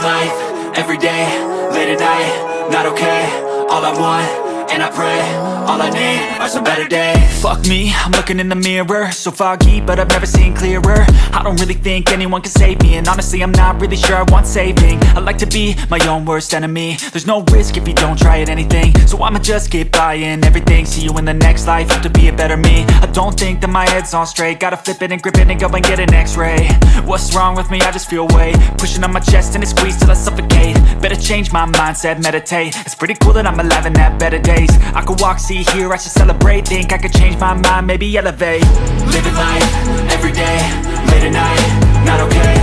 Living life, everyday, late at night, not okay. All I want, and I pray, all I need are some better days. Fuck me, I'm looking in the mirror, so foggy, but I've never seen clearer. I don't really think anyone can save me, and honestly I'm not really sure I want saving. I like to be my own worst enemy. There's no risk if you don't try at anything, so I'ma just keep buying everything. See you in the next life, hope to be a better me. I don't think that my head's on straight, gotta flip it and grip it and go and get an x-ray. What's wrong with me? I just feel weight pushing on my chest and it squeezes till I suffocate. Better change my mindset, meditate. It's pretty cool that I'm alive and have better days. I could walk, see, hear, I should celebrate. Think I could change my mind, maybe elevate. Living life, everyday, late at night, not okay.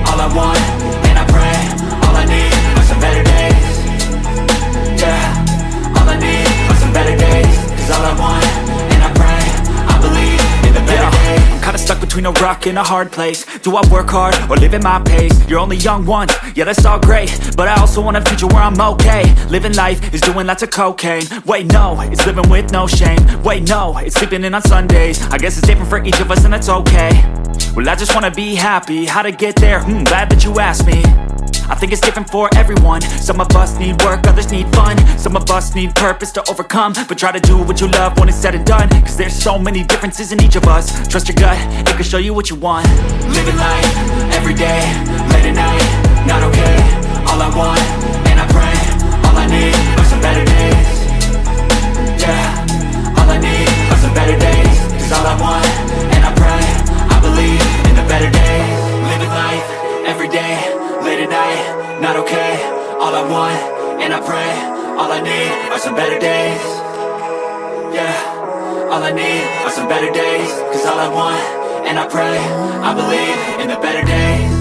All I want, and I pray, all I need are some better days. Yeah, all I need are some better days. Cause all I want, and I pray, I believe in the better days. I'm kinda stuck between a rock and a hard place. Do I work hard or live at my pace? You're only young once, yeah that's all great, but I also want a future where I'm okay. Living life is doing lots of cocaine. Wait no, it's living with no shame. Wait no, it's sleeping in on Sundays. I guess it's different for each of us and that's okay. Well I just wanna be happy, how to get there? Glad that you asked me. I think it's different for everyone. Some of us need work, others need fun. Some of us need purpose to overcome. But try to do what you love when it's said and done. Cause there's so many differences in each of us. Trust your gut, it can show you what you want. Living life, everyday, late at night, not okay. All I want, and I pray, all I need are some better days. Yeah, all I need are some better days. Cause all I want, and I pray, I believe in the better days. Living life, everyday, late at night, not okay. All I want, and I pray, all I need are some better days. Yeah, all I need are some better days. Cause all I want, and I pray, I believe in the better days.